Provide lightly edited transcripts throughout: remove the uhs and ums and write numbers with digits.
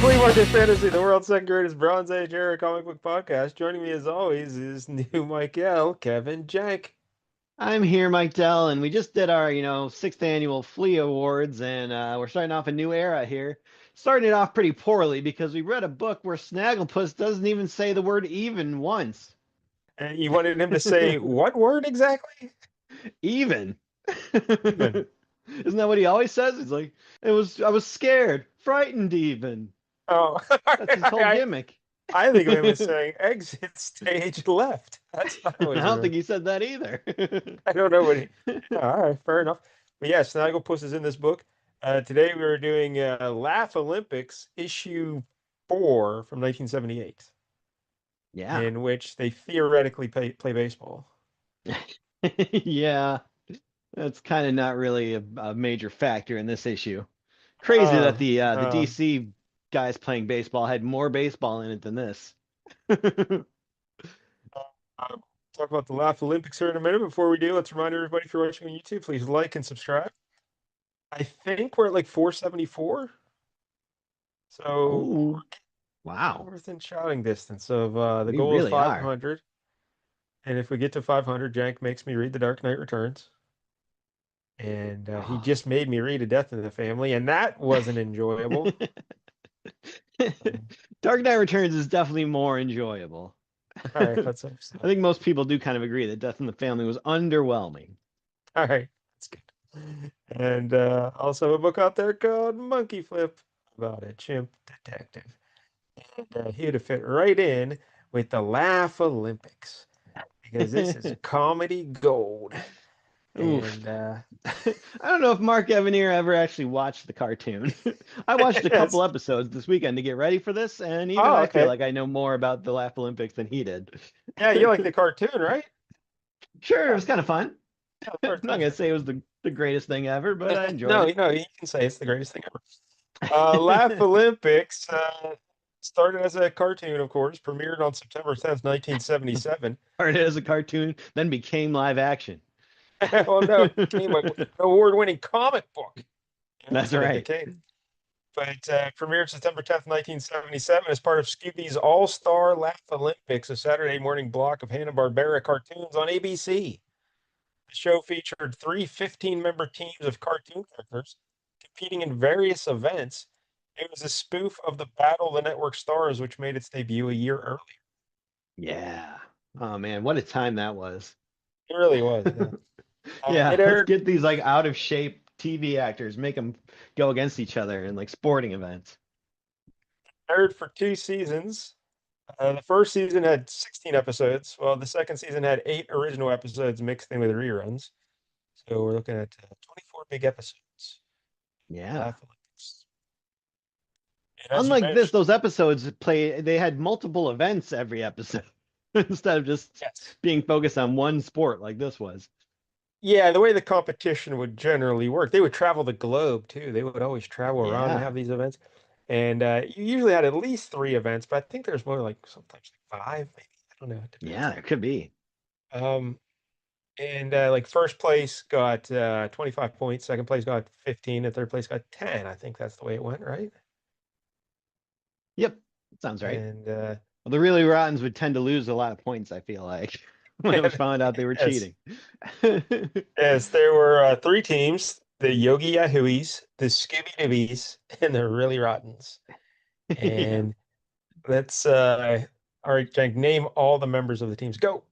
Flea Market Fantasy, the world's second greatest Bronze Age era comic book podcast. Joining me as always is new Michael, Kevin Jank. I'm here, Mike Dell, and we just did our, sixth annual Flea Awards, and we're starting off a new era here. Starting it off pretty poorly because we read a book where Snagglepuss doesn't even say the word even once. And you wanted him to say what word exactly? Even. Even. Isn't that what he always says? He's like, I was scared, frightened even. Oh, That's his whole I, gimmick. I think of him as I saying exit stage left. That's what I always don't remember. think he said that either. I don't know what he. All right, fair enough. But yeah, Snagglepuss is in this book. Today we were doing Laff-A-Lympics issue 4 from 1978, Yeah. in which they theoretically play baseball. Yeah. That's kind of not really a major factor in this issue. Crazy that Uh, the uh, DC guys playing baseball had more baseball in it than this. uh, talk about the Laff-A-Lympics here in a minute. Before we do, let's remind everybody if you're watching on YouTube, please like and subscribe. I think we're at like 474, so Oh, we're wow. within shouting distance of the We goal is really are. 500. And if we get to 500, Jank makes me read The Dark Knight Returns. And he Oh. just made me read A Death in the Family, and that wasn't enjoyable. Um, Dark Knight Returns is definitely more enjoyable. all right, I let's hope so. think most people do kind of agree that Death in the Family was underwhelming. All right, that's good. And also a book out there called Monkey Flip about a chimp detective. And he would fit right in with the Laff-A-Lympics because this is comedy gold. Oof. And I don't know if Mark Evanier ever actually watched the cartoon. I watched a couple yes. episodes this weekend to get ready for this, and even Oh, I feel okay. like I know more about the Laff-A-Lympics than he did. Yeah, you like the cartoon, right? Sure, it Yeah, was kind of fun. yeah, the I'm not cartoon's gonna good. say it was the greatest thing ever, but I enjoyed No, it. you can say it's the greatest thing ever. Laff-A-Lympics started as a cartoon, of course, premiered on September 10th, 1977. Started as a cartoon, then became live action. Well, no, it became an award-winning comic book. That's That's what it right. became. But premiered September 10th, 1977 as part of Scooby's All-Star Laff-A-Lympics, a Saturday morning block of Hanna-Barbera cartoons on ABC. The show featured three 15-member teams of cartoon characters competing in various events. It was a spoof of the Battle of the Network Stars, which made its debut a year earlier. Yeah. Oh man, what a time that was. It really was, yeah. It Yeah, let's aired get these like out of shape TV actors, make them go against each other in like sporting events. aired for 2 seasons. The first season had 16 episodes, while the second season had 8 original episodes mixed in with reruns. So we're looking at 24 big episodes. Yeah. Laff-A-Lympics. And as you Unlike this, mentioned, those episodes they had multiple events every episode instead of just yes. being focused on one sport like this was. Yeah, the way the competition would generally work, they would travel the globe too. They would always travel around and Yeah. have these events. And you usually had at least 3 events, but I think there's more like sometimes like five, maybe. I don't know. It depends. Yeah, there could be. Um, and like first place got 25 points, second place got 15, and third place got 10. I think that's the way it went, right? Yep. Sounds right. And Well, the really rottens would tend to lose a lot of points, I feel like, when it was found out they were yes, cheating. yes, there were 3 teams: the Yogi Yahooeys, the Scoobie Doobies, and the Really Rottens. Yeah. And let's all right, Jake, name all the members of the teams. Go.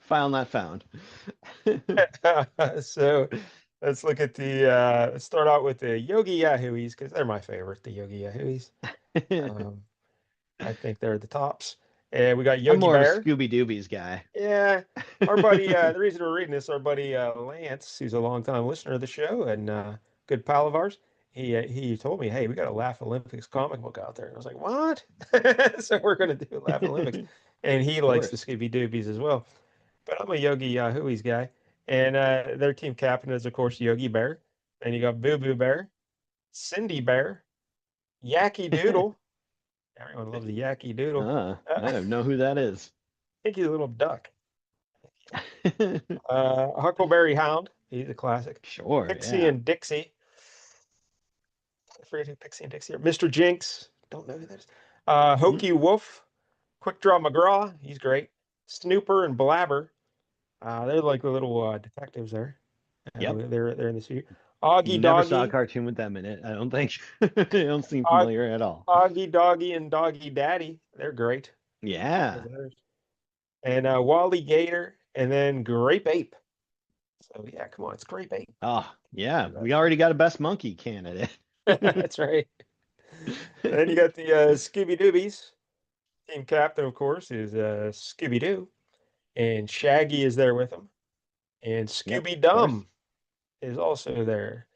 File not found. So let's look at the let's start out with the Yogi Yahooeys because they're my favorite, the Yogi Yahooeys. Um, I think they're the tops. And we got I'm Yogi more of a Bear. Scooby Doobies guy. Yeah, our buddy, the reason we're reading this, our buddy Lance, who's a longtime listener of the show and good pal of ours, he told me, hey, we got a Laff-A-Lympics comic book out there. And I was like, what? So we're going to do Laff-A-Lympics. Of And he likes the course. Scooby Doobies as well. But I'm a Yogi Yahooeys guy. And their team captain is, of course, Yogi Bear. And you got Boo Boo Bear, Cindy Bear, Yacky Doodle. Everyone loves the Yacky Doodle. I don't know who that is. I think he's a little duck. Huckleberry Hound. He's a classic. Sure, Pixie yeah. and Dixie. forget who Pixie and Dixie are. Mr. Jinx. Don't know who that is. Mhm. Hokey Wolf. Quick Draw McGraw. He's great. Snooper and Blabber. They're like the little detectives there. Yep. They're in the suit. Augie Never saw a Doggy. cartoon with them in it. I don't think. They don't seem Aug- familiar at all. Augie Doggy and Doggy Daddy. They're great. Yeah. And Wally Gator. And then Grape Ape. So yeah, come on, it's Grape Ape. Oh, yeah. Love that We already got a best monkey candidate. show. That's right. And then you got the Scooby Doobies. Team captain, of course, is Scooby-Doo. And Shaggy is there with him. And Yep, Scooby of course. Dum is also there.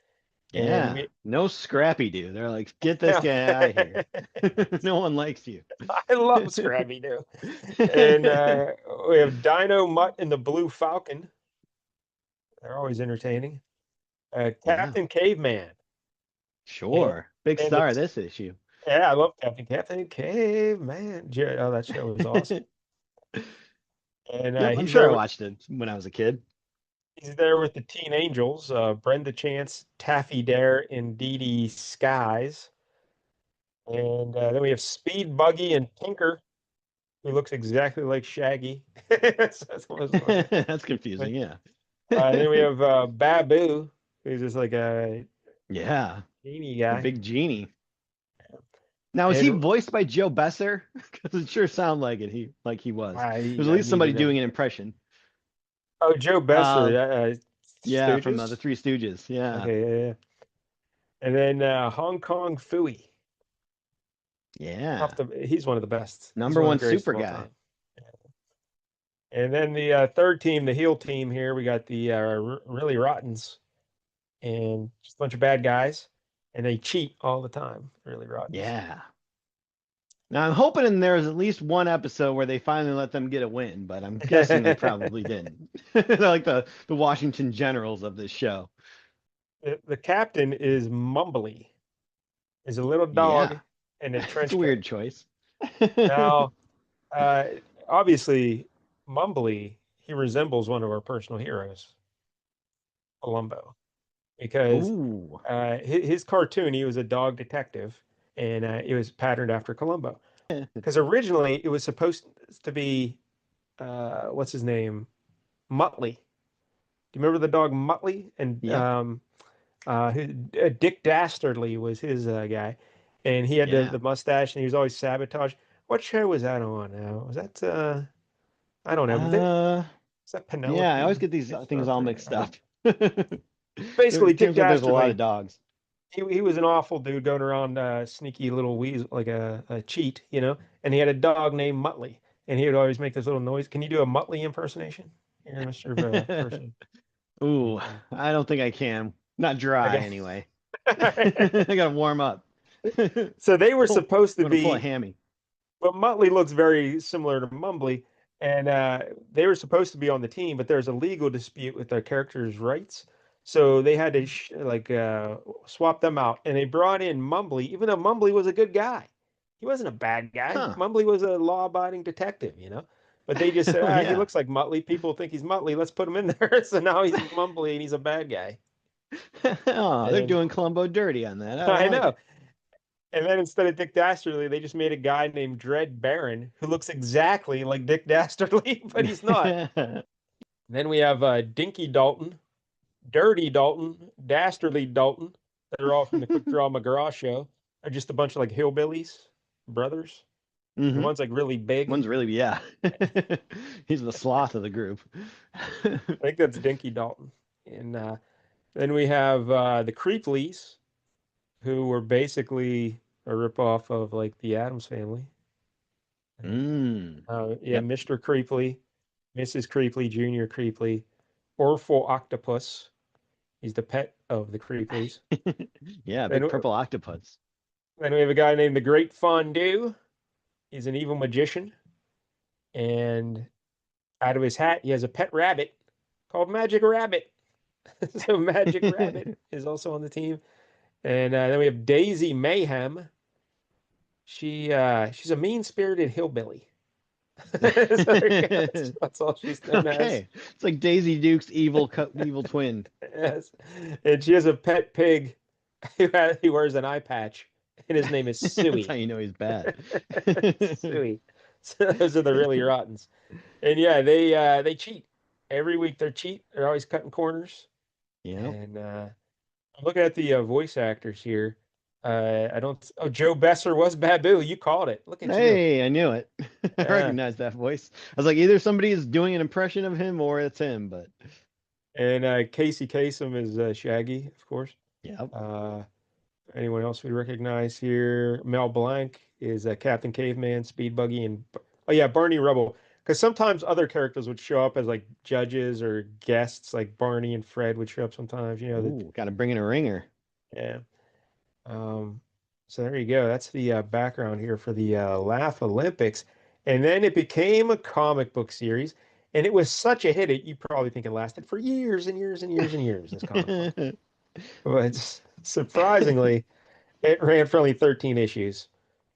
And Yeah. we No Scrappy Doo. They're like, get this now guy out of here. No one likes you. I love Scrappy Doo. And we have Dino Mutt and the Blue Falcon. They're always entertaining. Yeah, Captain Caveman. And, sure. Big and star this issue. yeah, I love Captain Caveman. Oh, that show was awesome. And Yep, I'm he's sure there I with watched it when I was a kid. he's there with the Teen Angels, Brenda Chance, Taffy Dare, and Dee Dee Skies. And then we have Speed Buggy and Tinker, who looks exactly like Shaggy. That's what it's funny. That's confusing, yeah. Then we have Babu, who's just like a Yeah, genie the guy. big genie. Now, is he And voiced by Joe Besser? Because it sure sounded like it. He was. There's at I least need to somebody know. doing an impression. Oh, Joe Uh, Besser, yeah, from the Stooges. Three Stooges. Yeah, Okay, yeah, yeah. And then Hong Kong Phooey. yeah. He's one of the best. He's Number one of one the greatest super of all guy. time. And then the third team, the heel team here, we got the really Rottens and just a bunch of bad guys, and they cheat all the time. Really Rottens. Yeah. Now I'm hoping there's at least one episode where they finally let them get a win, but I'm guessing they probably didn't. They're like the Washington Generals of this show. The captain is Mumbly, is a little dog Yeah, in a it's trench a coat. weird choice. Now, uh, obviously, Mumbly, he resembles one of our personal heroes, Columbo, because Ooh. his cartoon, he was a dog detective, and it was patterned after Columbo. Because originally it was supposed to be what's his name? Muttley. Do you remember the dog Muttley? And Yep. Dick Dastardly was his guy, and he had Yeah. the mustache, and he was always sabotage. What show was that on? Was that I don't know. Uh, Was that yeah, I always Penelope? get these things all mixed up. Basically, It Dick seems like there's a lot of Dastardly. dogs. He was an awful dude going around sneaky little weasel, like a cheat, and he had a dog named Muttley, and he would always make this little noise. Can you do a Muttley impersonation here, Mr. Person? Ooh, I don't think I can. Not dry Okay. anyway. I gotta warm up. So they were I'm supposed to gonna pull a be, hammy. but Muttley looks very similar to Mumbly, and they were supposed to be on the team, but there's a legal dispute with their characters' rights, so they had to swap them out, and they brought in Mumbly, even though Mumbly was a good guy. He wasn't a bad guy. Huh. Mumbly was a law-abiding detective. But they just said, Oh he yeah. looks like Muttley. People think he's Muttley. Let's put him in there. So now he's Mumbly, and he's a bad guy. Oh, they're And doing Columbo dirty on that. I I like know. it. And then instead of Dick Dastardly, they just made a guy named Dread Baron who looks exactly like Dick Dastardly, but he's not. Then we have Dinky Dalton, Dirty Dalton, Dastardly Dalton. They're all from the Quick Draw McGraw show. They're just a bunch of like hillbillies, brothers. The Hmm. one's like really big. One's really, yeah. He's the sloth of the group. I think that's Dinky Dalton. And then we have the Creepleys, who were basically a ripoff of like the Addams family. Mm. Yeah, Yep. Mr. Creeply, Mrs. Creeply, Junior Creeply, Orphle Octopus. He's the pet of the Creepleys. Yeah, big Then, purple octopus. then we have a guy named the Great Fondue. He's an evil magician, and out of his hat he has a pet rabbit called Magic Rabbit. So Magic Rabbit is also on the team. And then we have Daisy Mayhem. She's a mean-spirited hillbilly. So that's all she's known as. Okay. It's like Daisy Duke's evil twin. Yes. And she has a pet pig He wears an eye patch, and his name is That's how Suey. you know he's bad. Suey. So those are the really rottens. And yeah, they cheat. Every week they're cheat. They're always cutting corners. Yep. And I'm looking at the voice actors here. I don't. Oh, Joe Besser was Babu. You called it. Look at you. Hey, I knew it. I Uh, recognized that voice. I was like, either somebody is doing an impression of him or it's him, but and Casey Kasem is Shaggy, of course. yep. Uh, Anyone else we recognize here? Mel Blanc is Captain Caveman, Speed Buggy, and oh yeah, Barney Rubble. Because sometimes other characters would show up as like judges or guests, like Barney and Fred would show up sometimes. You know that. Ooh, gotta bring in a ringer. Yeah. Um, so there you go. That's the background here for the Laff-A-Lympics, and then it became a comic book series, and it was such a hit. You probably think it lasted for years and years and years and years. This comic book, but surprisingly. It ran for only 13 issues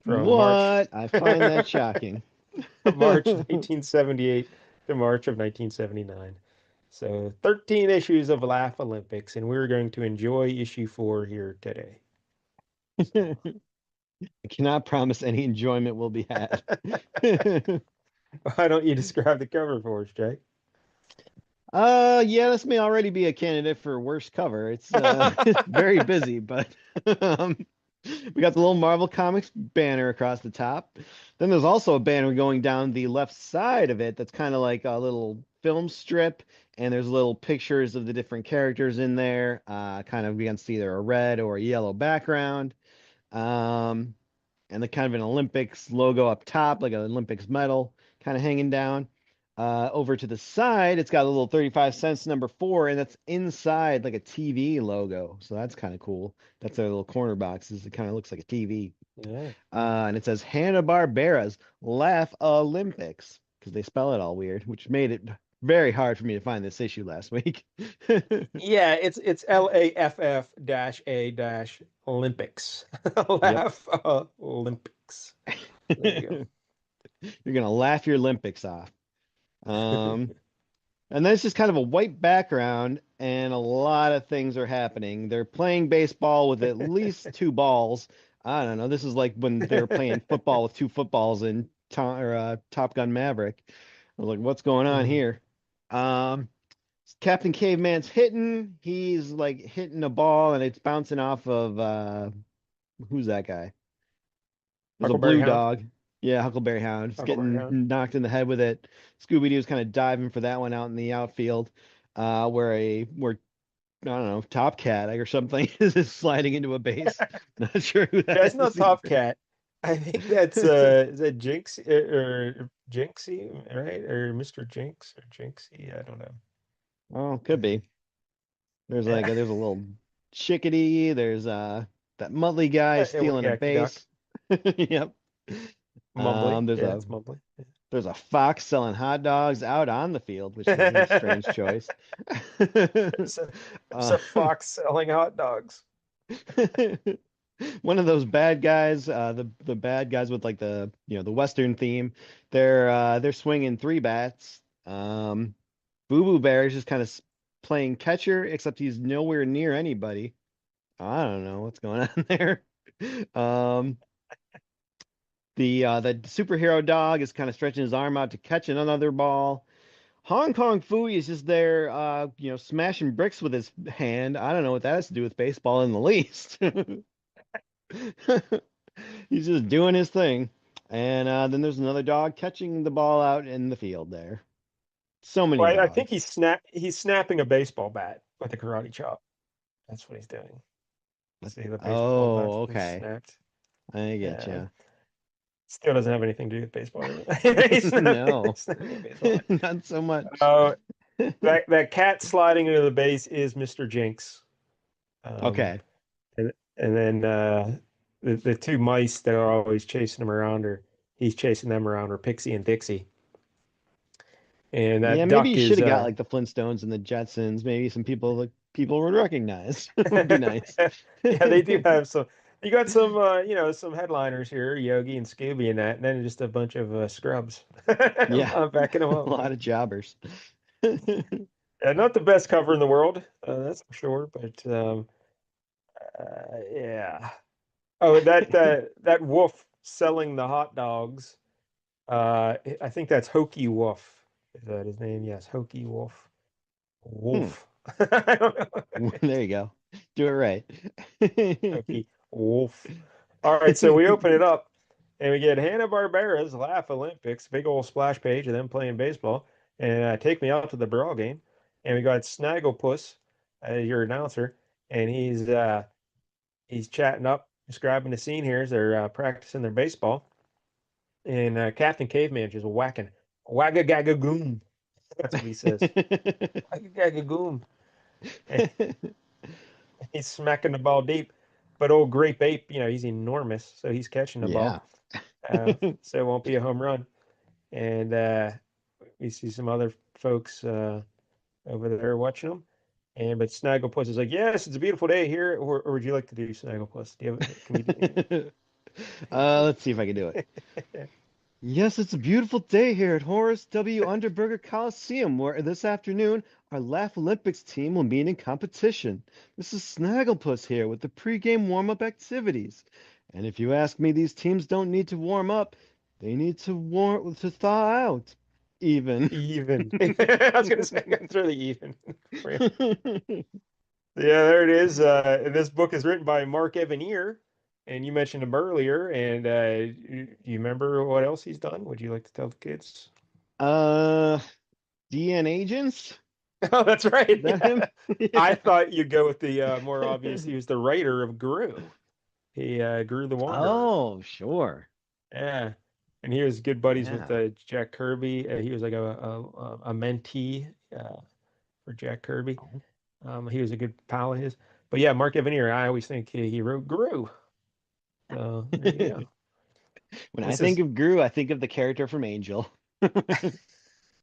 from What? I find that shocking. March of 1878 to March of 1979. So 13 issues of Laff-A-Lympics, and we're going to enjoy issue 4 here today. So I cannot promise any enjoyment will be had. why don't you describe the cover for us, Jake? Yeah, this may already be a candidate for worst cover. It's it's very busy, but um, we got the little Marvel Comics banner across the top. Then there's also a banner going down the left side of it that's kind of like a little film strip, and there's little pictures of the different characters in there, kind of against either a red or a yellow background. Um, and the kind of an Olympics logo up top, like an Olympics medal kind of hanging down. Over to the side, it's got a little 35 cents number 4, and that's inside like a TV logo. So that's kind of cool. That's their little corner boxes. It kind of looks like a TV. Yeah. And it says Hanna-Barbera's Laff-A-Lympics because they spell it all weird, which made it very hard for me to find this issue last week. Yeah, it's Laff-A-Olympics. Yep. Laff-Olympics. There you You're gonna laugh your Olympics off. Um, And then it's just kind of a white background, and a lot of things are happening. They're playing baseball with at least two balls. I don't know. This is like when they were playing football with two footballs in Top Gun Maverick. I was like, what's going on go. here? Um, Captain Caveman's hitting. He's like hitting a ball, and it's bouncing off of who's that guy? There's a Huckleberry blue Hound. dog. Yeah, Huckleberry Hound. He's Huckleberry getting Hound. knocked in the head with it. Scooby-Doo's kind of diving for that one out in the outfield, where I don't know, Top Cat or something is sliding into a base. Not sure who that That's not is Top either. Cat. I think that's is that Jinx or Jinxie, right? Or Mr. Jinx or Jinxie? I don't know. Oh, could be. There's like Yeah. there's a little chickadee. There's that Muttley guy stealing a Yakety Doc. base. Yep. Mumbly. There's Yeah, a it's Mumbly. there's a fox selling hot dogs out on the field, which is a strange choice. There's Uh, a fox selling hot dogs. one of those bad guys, the bad guys with like the Western theme. They're swinging three bats. Boo Boo Bear is just kind of playing catcher, except he's nowhere near anybody. I don't know what's going on there. Um, the superhero dog is kind of stretching his arm out to catch another ball. Hong Kong Phooey is just there, smashing bricks with his hand. I don't know what that has to do with baseball in the least. He's just doing his thing. And then there's another dog catching the ball out in the field there. So many Well, I think dogs. he's snapping a baseball bat with a karate chop. That's what he's doing. See, the baseball bat's Oh, been okay. snapped. I get Yeah. you. Still doesn't have anything to do with baseball. No, He's snapping a baseball bat. not so much. Uh, that cat sliding into the base is Mr. Jinx. Um, Okay. and then the two mice that are always chasing him around, or he's chasing them around, are Pixie and Dixie. And Yeah, that maybe duck you should is have got like the Flintstones and the Jetsons. Maybe some people like people would recognize. Would be nice. yeah, they do have some. You got some, some headliners here, Yogi and Scooby and that, and then just a bunch of scrubs Yeah, backing them a up. lot of jobbers. Not the best cover in the world, that's for sure. But Yeah. Oh, that wolf selling the hot dogs. I think that's Hokey Wolf. Is that his name? Yes, Hokey Wolf. Hmm. Wolf. I don't know. There you go. Do it right. Hokey Wolf. All right, so we open it up and we get Hanna-Barbera's Laff-A-Lympics, big old splash page of them playing baseball, and take me out to the Brawl game. And we got Snagglepuss, your announcer, and he's chatting up, describing the scene here as they're practicing their baseball. And Captain Caveman just whacking, wagga gagga goom. That's what he says. Wagga gagga goom. And he's smacking the ball deep. But old Grape Ape, he's enormous, so he's catching the Yeah. ball. So it won't be a home run. And we see some other folks over there watching them. And but Snagglepuss is like, yes, it's a beautiful day here. Or would you like to do Snagglepuss? Do you have, can we do? Let's see if I can do it. Yes, it's a beautiful day here at Horace W. Underberger Coliseum, where this afternoon our Laff-A-Lympics team will meet in competition. This is Snagglepuss here with the pregame warm-up activities. And if you ask me, these teams don't need to warm up; they need to thaw out, even. Even. I was gonna say, I'm throw the even. Yeah, there it is. This book is written by Mark Evanier, and you mentioned him earlier. And you remember what else he's done? Would you like to tell the kids? uh, DN agents? Oh, that's Is right. that him? Yeah. I Yeah. thought you'd go with the more obvious. He was the writer of Gru. He Gru the Wanderer. Oh, sure. Yeah, and he was good buddies with Yeah. Jack Kirby. He was like a mentee for Jack Kirby. Oh. He was a good pal of his. But yeah, Mark Evanier, I always think he wrote Gru. So there you go. When I This think is of Gru, I think of the character from Angel.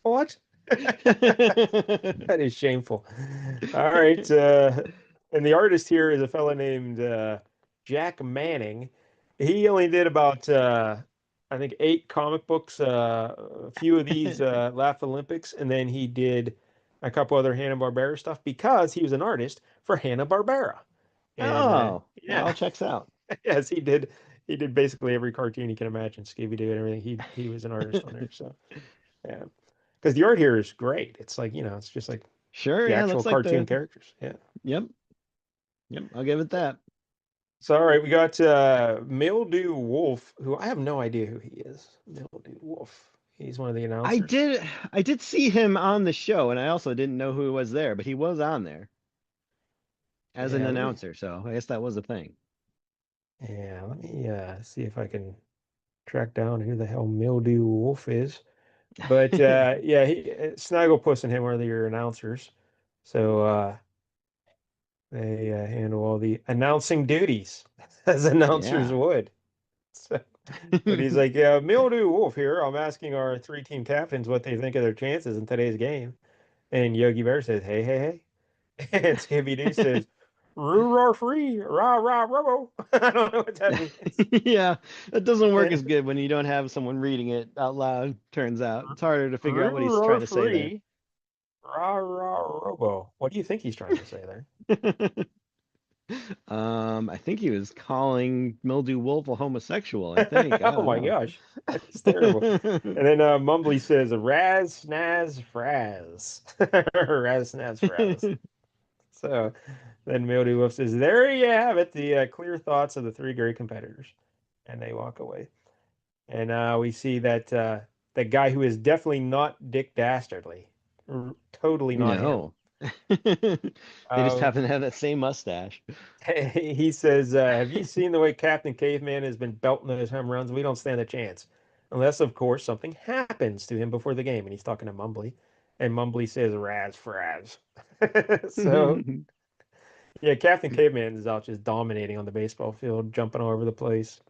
what? That is shameful. All right. And the artist here is a fellow named Jack Manning. He only did about I think 8 comic books, a few of these Laff-A-Lympics, and then he did a couple other Hanna-Barbera stuff because he was an artist for Hanna-Barbera. And Oh, that all yeah, checks out. yes, he did. He did basically every cartoon you can imagine, Scooby-Doo and everything. He was an artist on there. So yeah, because the art here is great. It's like, it's just like Sure, the yeah, actual looks like cartoon the characters. Yeah. yep, yep, I'll give it that. So all right, we got Mildew Wolf, who I have no idea who he is. Mildew Wolf. He's one of the I announcers. did I did see him on the show, and I also didn't know who was there, but he was on there as an Yeah, announcer, so I guess that was a thing. let me see if I can track down who the hell Mildew Wolf is. But yeah, Snagglepuss and him are your announcers. So they handle all the announcing duties as announcers Yeah. would. So, but he's like, Mildew Wolf here. I'm asking our 3 team captains what they think of their chances in today's game. And Yogi Bear says, hey, hey, hey. And Scooby-Doo says, roo free, rah, rah, robo. I don't know what that means. Yeah, that doesn't work as And good when you don't have someone reading it out loud, turns out. It's harder to figure out what he's roo trying to say there. free, rah, rah, robo. What do you think he's trying to say there? I think he was calling Mildew Wolf a homosexual, I think. I Oh don't my know. gosh, that's terrible. And then Mumbly says, Raz, Snaz, Fraz. Raz, Snaz, Fraz. So then Mildew Wolf says, there you have it, the clear thoughts of the 3 great competitors. And they walk away. And we see that the guy who is definitely not Dick Dastardly, totally not him. No. They just Uh, happen to have that same mustache. he says, have you seen the way Captain Caveman has been belting those home runs? We don't stand a chance. Unless, of course, something happens to him before the game. And he's talking to Mumbly. And Mumbly says, Raz Fraz. So, yeah, Captain Caveman is out just dominating on the baseball field, jumping all over the place,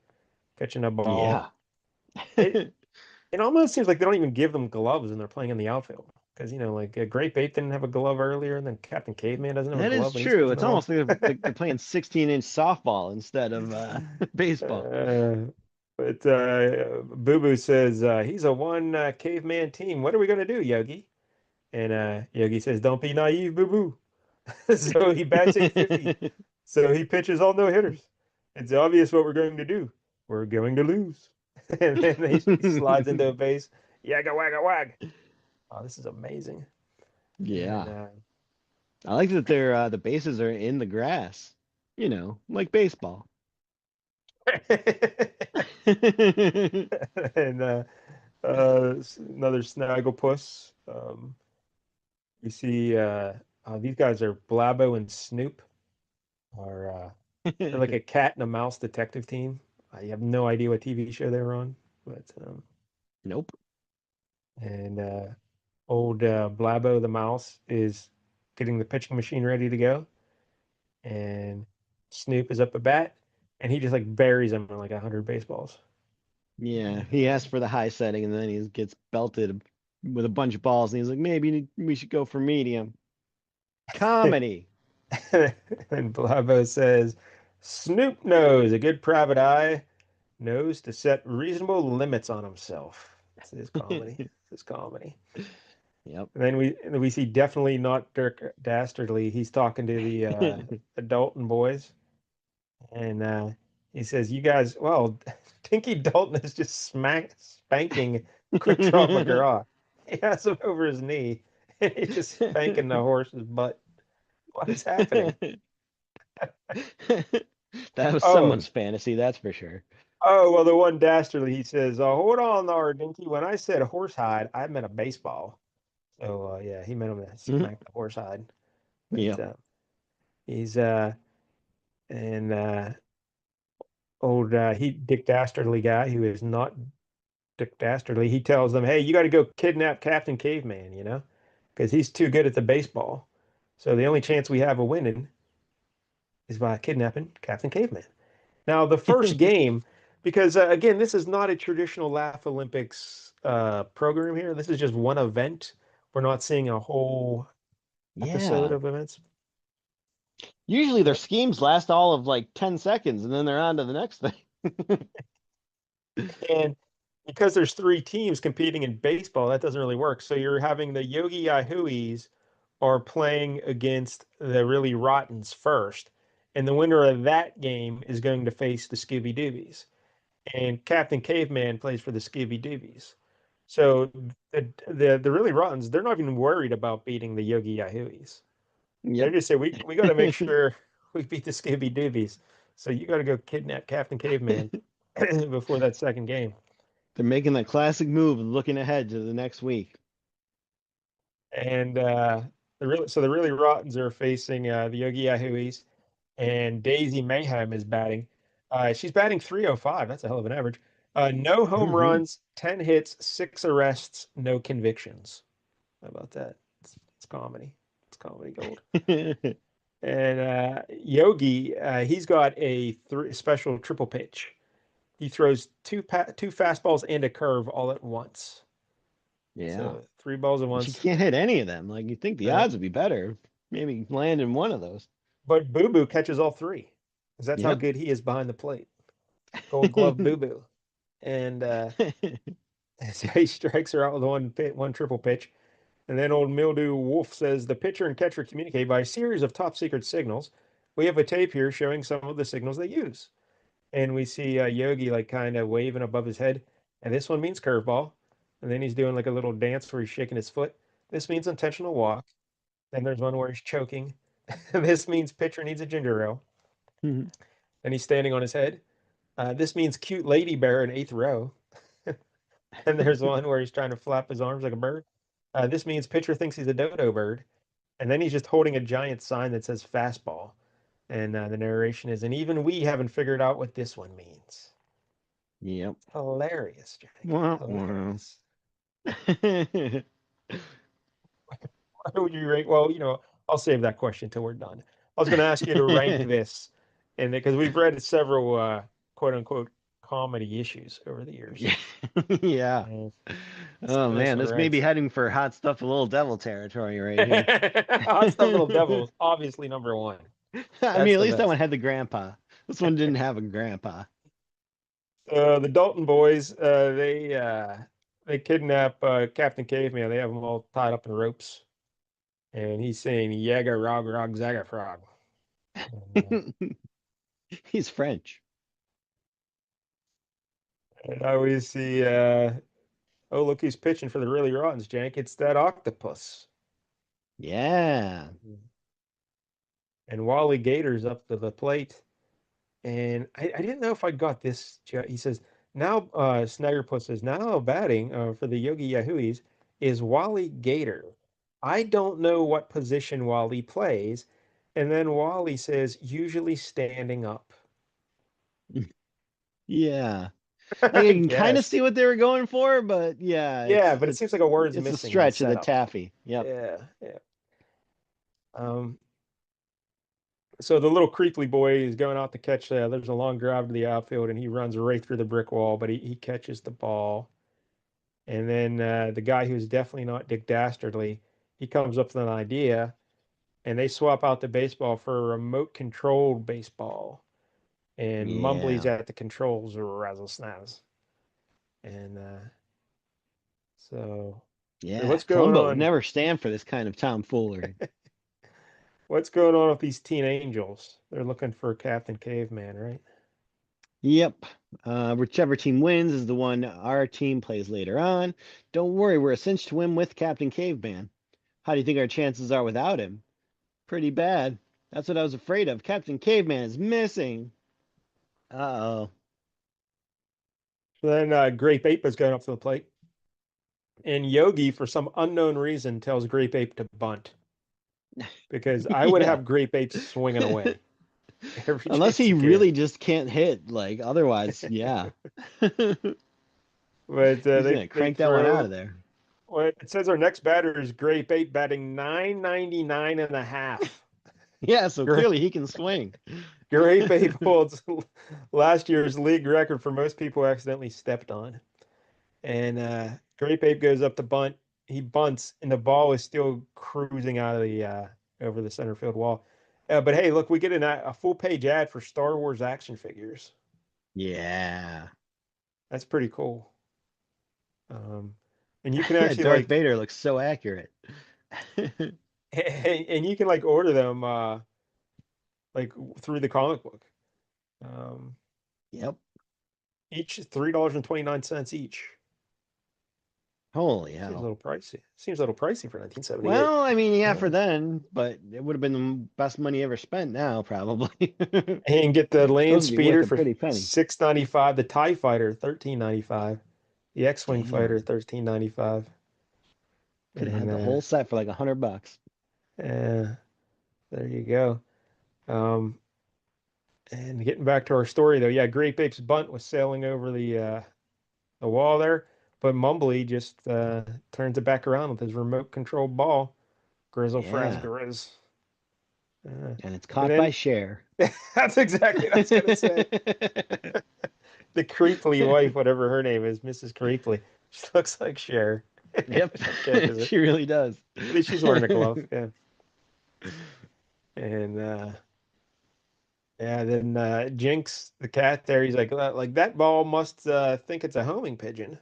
catching a ball. Yeah. It it almost seems like they don't even give them gloves and they're playing in the outfield. Because, like Grape Ape didn't have a glove earlier, and then Captain Caveman doesn't have a That is glove when he's true. catching It's the ball. almost like they're playing 16-inch softball instead of baseball. Uh, but Boo Boo says he's a one caveman team. What are we going to do, Yogi? And Yogi says, don't be naive, Boo Boo. So he bats 850. So he pitches all no hitters. It's obvious what we're going to do. We're going to lose. And then he slides into a base. Yagga wagga wag. Oh, this is amazing. And Yeah. I like that they're the bases are in the grass. Like baseball. and another Snagglepuss. You see, these guys are Blabbo and Snoop, are they're like a cat and a mouse detective team. I have no idea what TV show they were on, but Nope. and old Blabbo the mouse is getting the pitching machine ready to go, and Snoop is up a bat, and he just like buries him in like 100 baseballs. Yeah, And, he asked for the high setting and then he gets belted with a bunch of balls and he's like, maybe we should go for medium. Comedy. and Blabbo says, Snoop knows a good private eye knows to set reasonable limits on himself. This is comedy. This is comedy. Yep. And then we see definitely not Dirk Dastardly. He's talking to the Dalton boys, and he says, "You guys, well, Tinky Dalton is just spanking Quick Draw McGraw. He has him over his knee, and he's just spanking the horse's butt. What is happening? That was Oh, someone's fantasy, that's for sure. oh, well, the one Dastardly, he says, hold on there, Dinky. When I said horsehide, I meant a baseball. So yeah, he meant him to Mhm. smack the horsehide. But Yep. he's and old he Dick Dastardly guy who is not Dick Dastardly. He tells them, "Hey, you got to go kidnap Captain Caveman, because he's too good at the baseball. So the only chance we have of winning is by kidnapping Captain Caveman." Now, the first game, because again, this is not a traditional Laff-A-Lympics program here. This is just one event. We're not seeing a whole episode Yeah. of events. Usually their schemes last all of like 10 seconds and then they're on to the next thing. And because there's three teams competing in baseball, that doesn't really work. So you're having the Yogi Yahooeys are playing against the really Rottens first. And the winner of that game is going to face the Scoobie Doobies. And Captain Caveman plays for the Scoobie Doobies. So the really Rottens, they're not even worried about beating the Yogi Yahooeys. They Yep. just say we got to make sure we beat the Scooby Doobies. So you got to go kidnap Captain Caveman before that second game. They're making that classic move of looking ahead to the next week. And the really Rottens are facing the Yogi Yahooeys, and Daisy Mayhem is batting. She's batting 305. That's a hell of an average. No home Hmm. runs, 10 hits, 6 arrests, no convictions. How about that? It's comedy. It's comedy gold. And Yogi, he's got a special triple pitch. He throws two fastballs and a curve all at once. Yeah. So three balls at She once. can't hit any of them. Like you'd think the Uh, odds would be better. Maybe land in one of those. but Boo Boo catches all three, because that's how Yep. good he is behind the plate. Gold Glove Boo Boo. And so he strikes her out with one triple pitch. And then old Mildew Wolf says the pitcher and catcher communicate by a series of top secret signals. We have a tape here showing some of the signals they use. And we see Yogi like kind of waving above his head. And this one means curveball. And then he's doing like a little dance where he's shaking his foot. This means intentional walk. Then there's one where he's choking. This means pitcher needs a ginger ale. And he's standing on his head. This means cute lady bear in eighth row. And there's one where he's trying to flap his arms like a bird. This means pitcher thinks he's a dodo bird. And then he's just holding a giant sign that says fastball. And the narration is, and even we haven't figured out what this one means. Yep. Hilarious, Jake. Wah, wah. Hilarious. How would you rate? Well, I'll save that question till we're done. I was going to ask you to rank this, and because we've read several quote unquote comedy issues over the years. Yeah. Yeah. And let's see Oh how this man, one this may be ranks. heading for hot stuff, a little devil territory right here. Hot Stuff Little Devil is obviously number one. I mean, That's at the least that one best. had the grandpa. This one didn't have a grandpa. The Dalton boys, they kidnap Captain Caveman. They have him all tied up in ropes, and he's saying "Yaga Rog Rog Zaga Frog." He's French. And I always see, oh, look who's pitching for the really rottens, Jank. It's that octopus. Yeah. And Wally Gator's up to the plate. And I didn't know if I got this. He says, now, Snaggerpuss says, now batting for the Yogi Yahooeys is Wally Gator. I don't know what position Wally plays. And then Wally says, usually standing up. Yeah. Like I I can kind of guess. see what they were going for, but yeah, Yeah, but it seems like a word's it's a missing in the stretch of the setup. taffy. Yep. Yeah, yeah. Um, so the little creepy boy is going out to catch. There's a long drive to the outfield, and he runs right through the brick wall, but he catches the ball. And then the guy who's definitely not Dick Dastardly, he comes up with an idea, and they swap out the baseball for a remote controlled baseball. And Mumbly's Yeah. at the controls or razzle snaz. And so, Yeah. what's going Columbo would on? never stand for this kind of tomfoolery. What's going on with these teen angels? They're looking for Captain Caveman, right? Yep. Whichever team wins is the one our team plays later on. Don't worry, we're a cinch to win with Captain Caveman. How do you think our chances are without him? Pretty bad. That's what I was afraid of. Captain Caveman is missing. Uh-oh. So then Grape Ape is going up to the plate. And Yogi, for some unknown reason, tells Grape Ape to bunt because I would Yeah. have Grape Ape swinging away every Unless chance he he can. really just can't hit. Like, otherwise, yeah. But He's they gonna they crank that one out of throw. there. Well, it says our next batter is Grape Ape batting 999 and a half. Yeah, so Gra- clearly he can swing. Grape Ape holds last year's league record for most people accidentally stepped on. And Grape Ape goes up to bunt. He bunts, and the ball is still cruising out of the over the center field wall. But hey, look, we get a full page ad for Star Wars action figures. Yeah. That's pretty cool. Um, and you can actually Darth like, Vader looks so accurate. and you can like order them like through the comic book. Um, Yep. each $3.29 each. Holy Seems a hell. little pricey. Seems a little pricey for 1978. Well, I mean, yeah, for Uh, then, but it would have been the best money ever spent now, probably. and get the land Those would be worth speeder a for pretty penny. 695, the TIE fighter 1395, the X-Wing fighter Damn. 1395. Could have had And the whole set for like $100. uh there you go. Um and getting back to our story though, yeah, Grape Ape's bunt was sailing over the wall there, but Mumbly just turns it back around with his remote control ball. Grizzle Fraz Yeah. Grizz. Uh, And it's and caught by then Cher. that's exactly what I was gonna say. The Creeply wife, whatever her name is, Mrs. Creeply. She looks like Cher. Yep, Catches it. she really does. At least she's wearing a glove. Yeah. And yeah, then Jinx, the cat there, he's like that ball must think it's a homing pigeon.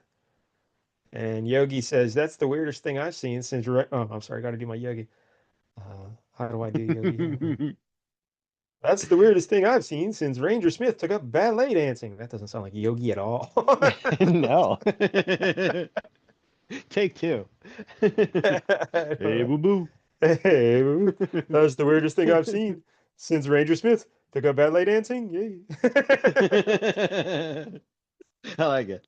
And Yogi says, that's the weirdest thing I've seen since oh, I'm sorry, I gotta do my Yogi. How do I do Yogi here? That's the weirdest thing I've seen since Ranger Smith took up ballet dancing. That doesn't sound like Yogi at all. No. Take two. Hey, boo boo. Hey, that's the weirdest thing I've seen since Ranger Smith took up ballet dancing. Yay. I like it.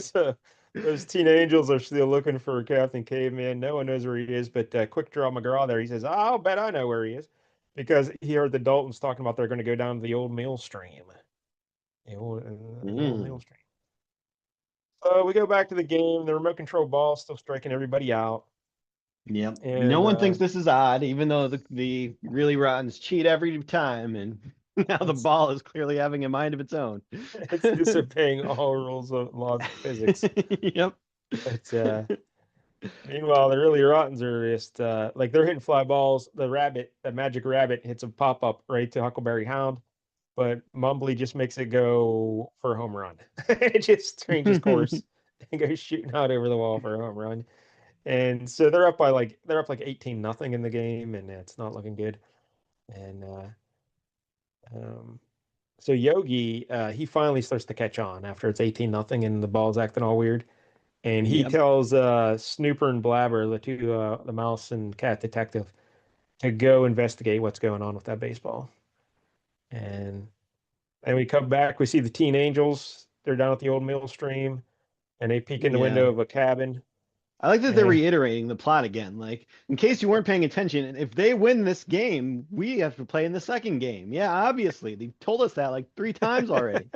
So those teen angels are still looking for Captain Caveman. No one knows where he is, but Quick Draw McGraw there, he says, I'll bet I know where he is because he heard the Daltons talking about they're going to go down to the old mill stream. The old mill Mm. stream. So we go back to the game. The remote control ball still striking everybody out. Yep. No And one thinks this is odd, even though the really rottens cheat every time, and now the it's ball is clearly having a mind of its own. it's disobeying all rules of laws of physics. Yep. But meanwhile, the really rottens are just like they're hitting fly balls. The magic rabbit, hits a pop up right to Huckleberry Hound, but Mumbly just makes it go for a home run. It just changes course and goes shooting out over the wall for a home run. And so they're up like 18-0 in the game, and it's not looking good. And um, so Yogi, he finally starts to catch on after it's 18-0 and the ball's acting all weird. And he Yep. tells Snooper and Blabber, the two, the mouse and cat detective, to go investigate what's going on with that baseball. And then we come back, we see the Teen Angels. They're down at the old mill stream, and they peek in the window Yeah. of a cabin. I like that they're And reiterating the plot again. Like, in case you weren't paying attention, if they win this game, we have to play in the second game. Yeah, obviously. They told us that like 3 times already.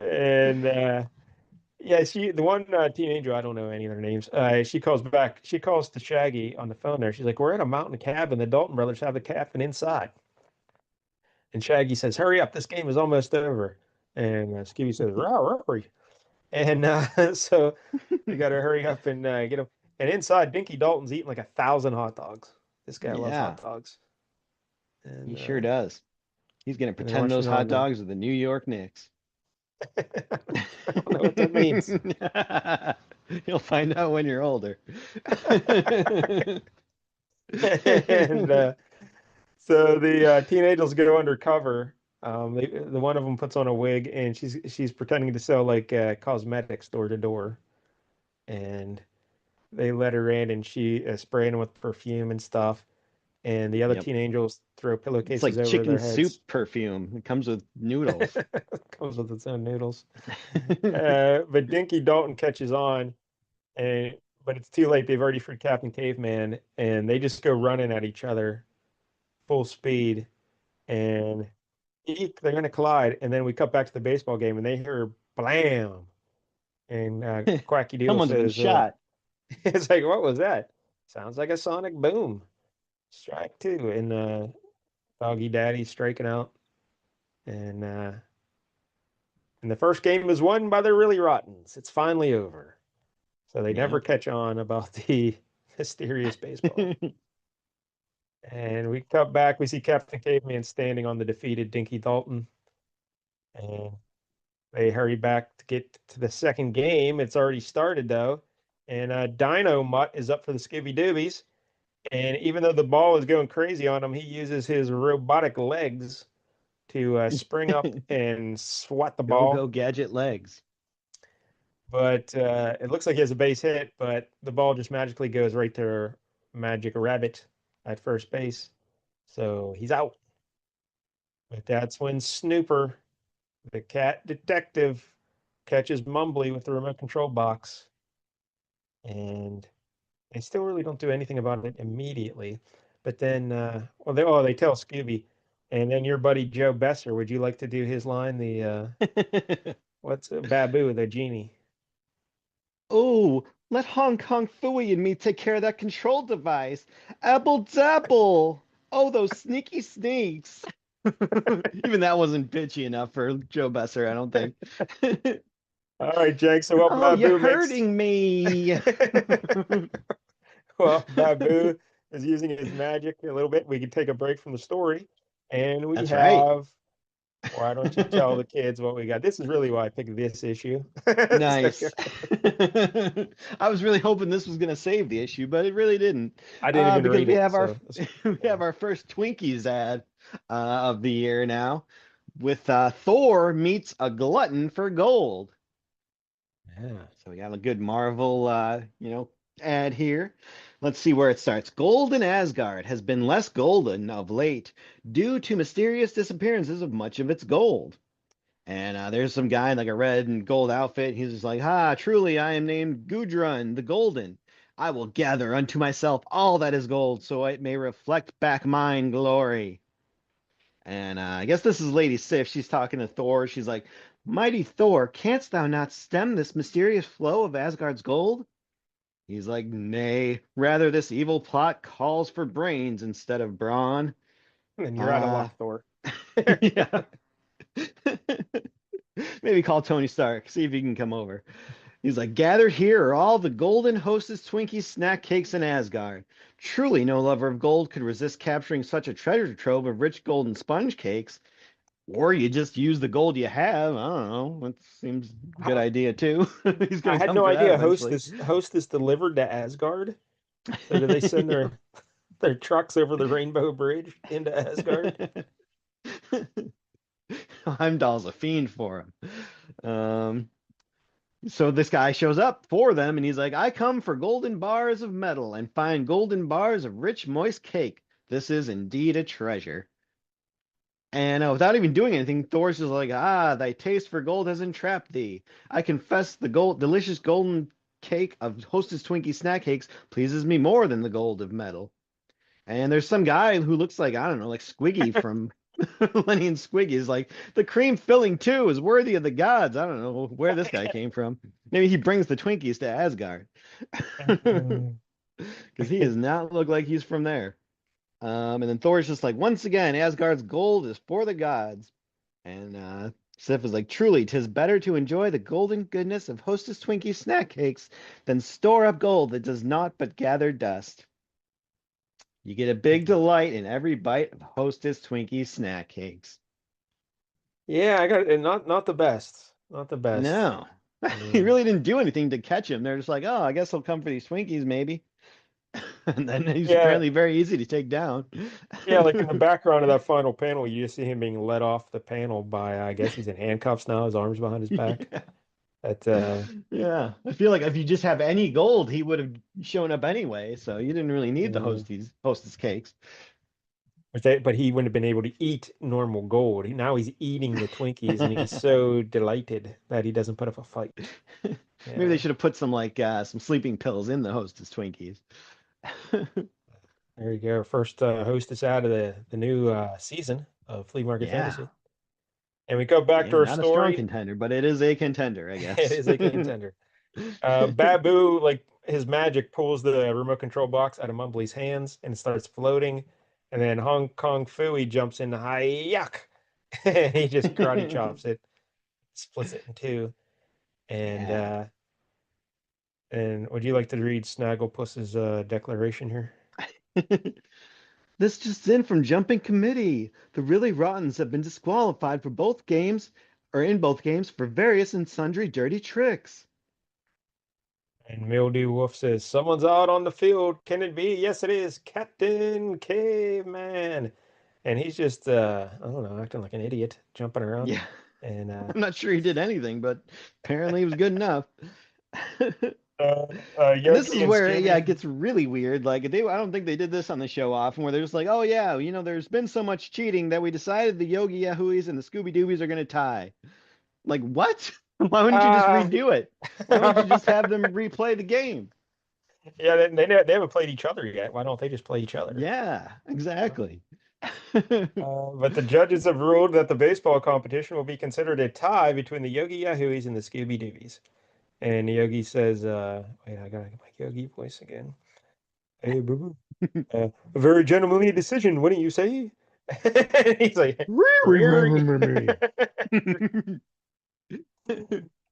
and yeah, the one teen angel, I don't know any of their names. She calls back. She calls to Shaggy on the phone there. She's like, "We're at a mountain cabin. The Dalton brothers have the cabin inside." And Shaggy says, "Hurry up! This game is almost over." And Scooby says, "Row, hurry!" And so we got to hurry up and get him. And inside, Dinky Dalton's eating like 1,000 hot dogs. This guy loves hot Yeah, dogs. he And sure does. He's gonna and they're pretend those watching hot on the. dogs are the New York Knicks. I don't know what that means. You'll find out when you're older. And so the teenagers go undercover. The one of them puts on a wig and she's pretending to sell like cosmetics door to door, and they let her in and she is spraying them with perfume and stuff. And the other Yep. teen angels throw It's pillowcases like over chicken their soup heads. perfume. It comes with noodles. Comes with its own noodles. But Dinky Dalton catches on, and but it's too late. They've already freed Captain Caveman, and they just go running at each other full speed. And eek, they're going to collide. And then we cut back to the baseball game and they hear blam. And Quacky Doodle Someone's been says, shot. it's like, what was that? Sounds like a sonic boom. Strike two. And Doggy Daddy's striking out. And and the first game is won by the Really Rottens. It's finally over. So they never Yep. catch on about the mysterious baseball. And we cut back. We see Captain Caveman standing on the defeated Dinky Dalton. And they hurry back to get to the second game. It's already started though, and Dino Mutt is up for the Scooby Doobies. And even though the ball is going crazy on him, he uses his robotic legs to spring up and swat the Go, go, ball. gadget legs. But it looks like he has a base hit, but the ball just magically goes right to Magic Rabbit at first base. So he's out. But that's when Snooper, the cat detective, catches Mumbly with the remote control box. And they still really don't do anything about it immediately. But then, they tell Scooby, and then your buddy Joe Besser, would you like to do his line? The what's Babu, the genie? Oh, let Hong Kong Phooey and me take care of that control device. Apple Dapple. Oh, those sneaky sneaks. Even that wasn't bitchy enough for Joe Besser, I don't think. All right, Jake. So what Oh, you're Babu makes? hurting me. Well, Babu is using his magic a little bit. We can take a break from the story, and we That's right. have. Why don't you tell the kids what we got? This is really why I picked this issue. So, Nice. I was really hoping this was going to save the issue, but it really didn't. I didn't even Because read we it, have our so we yeah. have our first Twinkies ad of the year now, with Thor meets a glutton for gold. Yeah. So we got a good Marvel, ad here. Let's see where it starts. Golden Asgard has been less golden of late due to mysterious disappearances of much of its gold. And there's some guy in like a red and gold outfit. He's just like, "Ha, truly I am named Gudrun the Golden. I will gather unto myself all that is gold, so it may reflect back mine glory." And I guess this is Lady Sif. She's talking to Thor. She's like, "Mighty Thor, canst thou not stem this mysterious flow of Asgard's gold?" He's like, "Nay, rather this evil plot calls for brains instead of brawn." And you're out of Uh, luck, Thor. yeah. Maybe call Tony Stark, see if he can come over. He's like, "Gathered here are all the golden hostess Twinkies, snack cakes, in Asgard. Truly, no lover of gold could resist capturing such a treasure trove of rich golden sponge cakes. Or you just use the gold you have. I don't know. That seems a good How, idea too." He's I gonna had come no for that idea eventually. Hostess delivered to Asgard. So did they send Yep. their? their trucks over the Rainbow Bridge into Asgard. Heimdall's a fiend for him. So this guy shows up for them and he's like, I come for golden bars of metal and find golden bars of rich, moist cake. This is indeed a treasure. And without even doing anything, Thor's just like, ah, thy taste for gold has entrapped thee. I confess the delicious golden cake of Hostess Twinkie snack cakes pleases me more than the gold of metal. And there's some guy who looks like, I don't know, like Squiggy from Lenny and Squiggy is like, the cream filling too is worthy of the gods. I don't know where this guy came from. Maybe he brings the Twinkies to Asgard. Because he does not look like he's from there. And then Thor's just like, once again, Asgard's gold is for the gods. And Sif is like, truly, 'tis better to enjoy the golden goodness of Hostess Twinkie snack cakes than store up gold that does not but gather dust. You get a big delight in every bite of Hostess Twinkie snack cakes. Yeah, I got it. Not the best. Not the best. No, he Mm. really didn't do anything to catch him. They're just like, oh, I guess he'll come for these Twinkies, maybe. And then he's Yeah, apparently very easy to take down. yeah, like in the background of that final panel, you just see him being led off the panel by, I guess he's in handcuffs now, his arms behind his back. Yeah. That Yeah. I feel like if you just have any gold, he would have shown up anyway. So you didn't really need the mm, hostess cakes. but he wouldn't have been able to eat normal gold. Now he's eating the Twinkies and he's so delighted that he doesn't put up a fight. Maybe they Yeah. should have put some sleeping pills in the hostess Twinkies. There you go. First hostess out of the new season of Flea Market Yeah. Fantasy. And we go back to Yeah, our not a strong story. contender, but it is a contender, I It guess. is a contender. Babu, like his magic, pulls the remote control box out of Mumbly's hands and it starts floating. And then Kohn Phooey jumps in the high yuck. And he just karate chops it, splits it in two. And Yeah. would you like to read Snagglepuss's declaration here? This just in from Jumping Committee. The Really Rottens have been disqualified for both games, or in both games, for various and sundry dirty tricks. And Mildew Wolf says, someone's out on the field. Can it be? Yes, it is. Captain Caveman. And he's just, I don't know, acting like an idiot, jumping around. Yeah, And I'm not sure he did anything, but apparently he was good enough. uh, And this Yogi is and where, yeah, it Scooby. gets really weird. Like I don't think they did this on the show often, where they're just like, oh yeah, there's been so much cheating that we decided the Yogi Yahooeys and the Scooby Doobies are gonna tie. Like what? Why wouldn't you just Uh, redo it? Why wouldn't you just have them replay the game? yeah, they haven't played each other yet. Why don't they just play each other? Yeah, exactly. But the judges have ruled that the baseball competition will be considered a tie between the Yogi Yahooeys and the Scooby Doobies. And Yogi says, wait, I gotta get my Yogi voice again. Hey, boo boo. A very gentlemanly decision, wouldn't you say? He's like, "Rearing."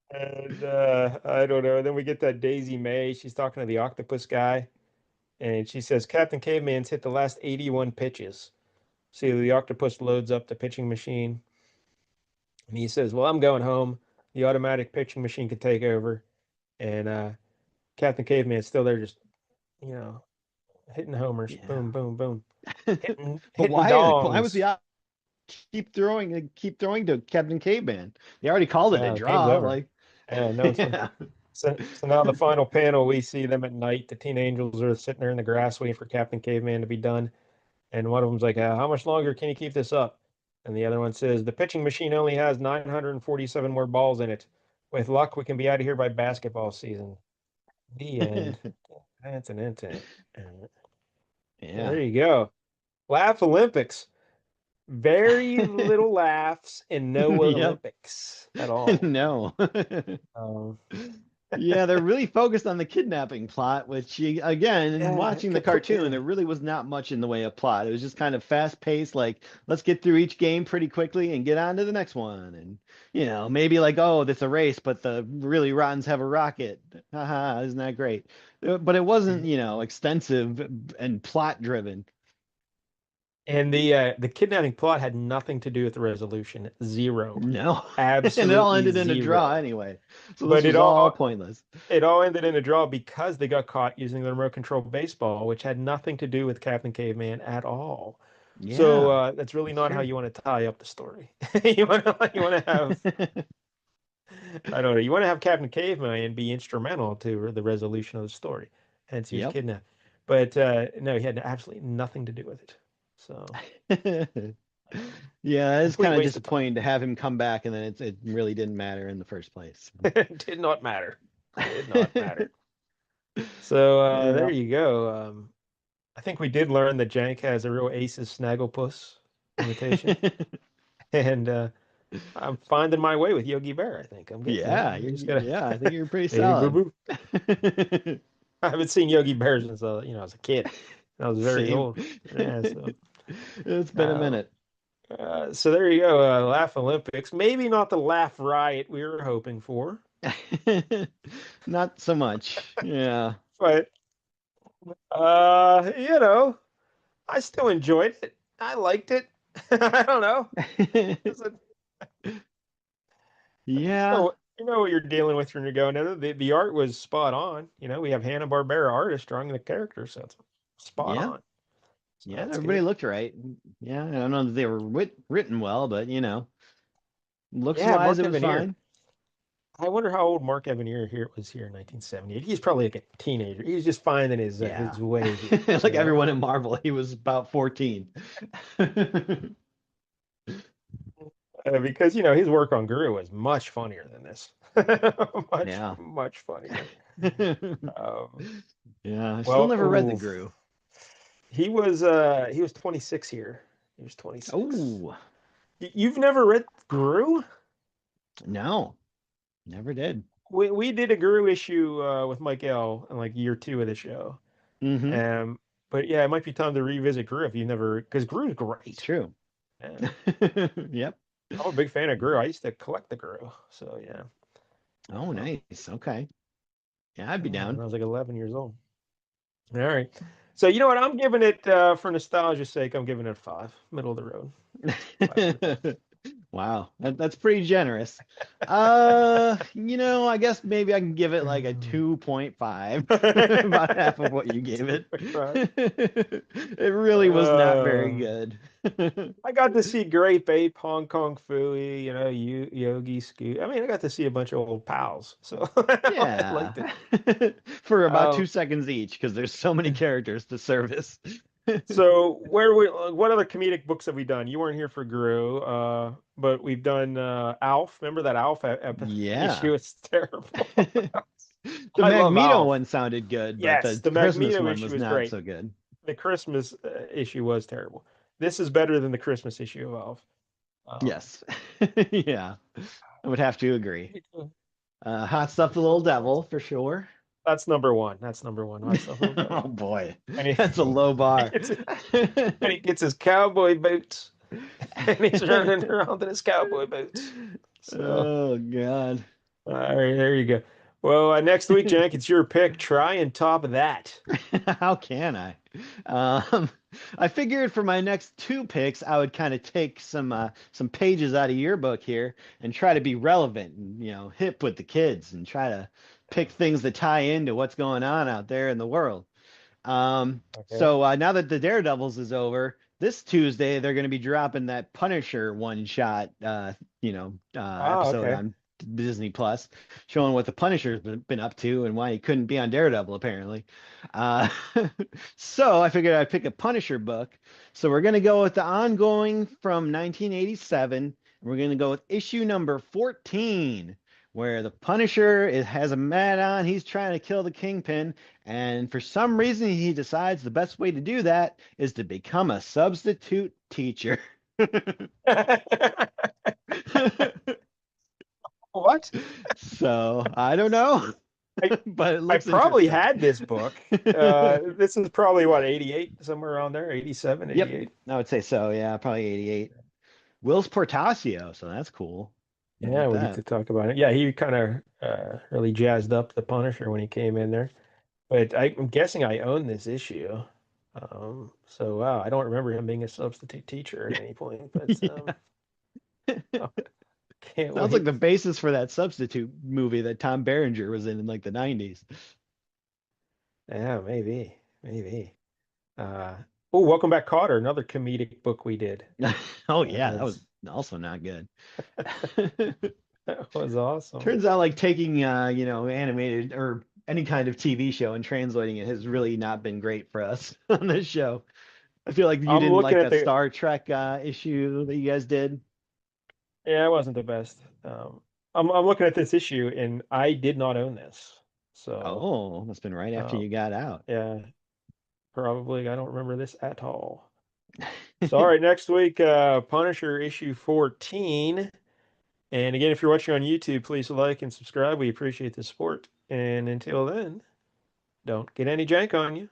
And I don't know. Then we get that Daisy May. She's talking to the octopus guy, and she says, Captain Caveman's hit the last 81 pitches. So the octopus loads up the pitching machine, and he says, well, I'm going home. The automatic pitching machine can take over. And Captain Caveman's still there, just, you know, hitting homers. Yeah. Boom, boom, boom. But Hitting why was dongs. the keep throwing to Captain Caveman? They already called it a Game's draw. over. Like, Yeah, no, it's yeah. so now the final panel, we see them at night. The Teen Angels are sitting there in the grass waiting for Captain Caveman to be done. And one of them's like, how much longer can you keep this up? And the other one says, the pitching machine only has 947 more balls in it. With luck, we can be out of here by basketball season. The end. That's an intent. So Yeah. there you go. Laugh Olympics. Very little laughs and no Yep. Olympics at all. No. Um, Yeah, they're really focused on the kidnapping plot, which again, in yeah, watching the cartoon, there really was not much in the way of plot. It was just kind of fast paced, like let's get through each game pretty quickly and get on to the next one. And maybe like, oh, it's a race, but the really rottens have a rocket. Haha, isn't that great? But it wasn't, extensive and plot driven. And the kidnapping plot had nothing to do with the resolution. Zero. No. And it all Absolutely ended in a draw zero. anyway. So this But was all pointless. it all ended in a draw because they got caught using the remote control baseball, which had nothing to do with Captain Caveman at all. So Yeah, that's really that's not how true. you want to tie up the story. You want to have I don't know, you want to have Captain Caveman be instrumental to the resolution of the story. Hence he was Yep. kidnapped. But no, he had absolutely nothing to do with it. So Yeah, it's complete kind of waste of time. disappointing to have him come back and then it really didn't matter in the first place. Did not matter. Did not matter. So there Yeah. you go. I think we did learn that Jank has a real aces Snagglepuss imitation, and I'm finding my way with Yogi Bear. I think I'm getting there. Yeah, I'm just gonna yeah, I think you're pretty hey boo solid. boo. I haven't seen Yogi Bear since as a kid. I was very Same. old. Yeah, so It's been a uh, minute. so there you go. Laff-A-Lympics. Maybe not the laugh riot we were hoping for, Not so much. Yeah. but I still enjoyed it. I liked it. I don't know. It's a- Yeah. you know what you're dealing with when you're going in. The art was spot on. We have Hanna-Barbera artists drawing the character, so it's spot Yeah. on. So Yeah, that's everybody good. looked right. Yeah, I don't know that they were written well, but looks Yeah, wise, Mark it was Evanier. fine. I wonder how old Mark Evanier here was here in 1978. He's probably like a teenager. He's just finding Yeah. his way here. Like So everyone in Marvel, he was about 14. because his work on Guru was much funnier than this. Much Yeah. much funnier. Um, Yeah, I still well, never read the ooh, Gru. he was 26 here. He was 26. Oh, You've never read Guru? no, never did. We did a Guru issue with Mike L in like year two of the show. Mm-hmm. Um, but yeah, it might be time to revisit Gru if you've never, because Gru's It's great. true. Yeah. Yep. I'm a big fan of Gru. I used to collect the Gru. So yeah. Oh, Um, nice. Okay. Yeah, I'd be when down. I was like 11 years old. All right. So you know what? I'm giving it for nostalgia's sake. I'm giving it a five, middle of the road. 5 out of 10. Wow, that's pretty generous. I guess maybe I can give it like a 2.5, about half of what you gave it. 2.5. It really was not very Uh, good. I got to see Grape Ape, Hong Kong Phooey, Yogi Scoot. I mean, I got to see a bunch of old pals, so I Yeah, liked it. for about Um, 2 seconds each, because there's so many characters to service. so what other comedic books have we done? You weren't here for Guru, but we've done Alf. Remember that Alf Yeah. issue? It's terrible. The I love Magneto Alf. one sounded good, but Yes, the the Christmas Magneto one issue was is not great. so good. The Christmas issue was terrible. This is better than the Christmas issue of Alf. Um, Yes. Yeah, I would have to agree. Hot Stuff the Little uh, Devil for sure. that's number one. That's number one. Hot Stuff Little Oh Devil. boy, And he, that's a low he bar. gets and he gets his cowboy boots, and he's running around in his cowboy boots. So, Oh God. all right, there you go. Well, next week, Jack, it's your pick. Try and top that. How can I? Um, I figured for my next two picks, I would kind of take some pages out of your book here and try to be relevant and hip with the kids and try to pick things that tie into what's going on out there in the world. Okay. So now that the Daredevils is over, this Tuesday they're going to be dropping that Punisher one shot, Oh, episode okay. on Disney Plus, showing what the Punisher's been up to and why he couldn't be on Daredevil apparently. Uh, so I figured I'd pick a Punisher book. So we're going to go with the ongoing from 1987. And we're going to go with issue number 14. Where the Punisher has a mat on, he's trying to kill the Kingpin, and for some reason, he decides the best way to do that is to become a substitute teacher. What? So I don't know, I but it I looks probably interesting. had this book. This is probably what, 88, somewhere around there, 87, Yep, 88. I would say so. Yeah, probably 88. Will's Portasio, so that's cool. How Yeah, about we get that? to talk about it. Yeah, he kind of really jazzed up the Punisher when he came in there. But I'm guessing I own this issue. So wow, I don't remember him being a substitute teacher at any point, but Yeah. oh, can't Sounds like wait. the basis for that substitute movie that Tom Berenger was in like the 90s. Yeah, maybe. Uh, oh, Welcome Back, Kotter, another comedic book we did. Oh That yeah, that was was also not good. that was awesome. Turns out like taking animated or any kind of TV show and translating it has really not been great for us on this show. I feel like you I'm didn't looking like at that the Star Trek issue that you guys did. Yeah, it wasn't the best. I'm looking at this issue and I did not own this. So Oh, must have been right after uh, you got out. yeah, probably I don't remember this at all. So all right, next week, Punisher issue 14. And again, if you're watching on YouTube, please like and subscribe. We appreciate the support. And until then, don't get any jank on you.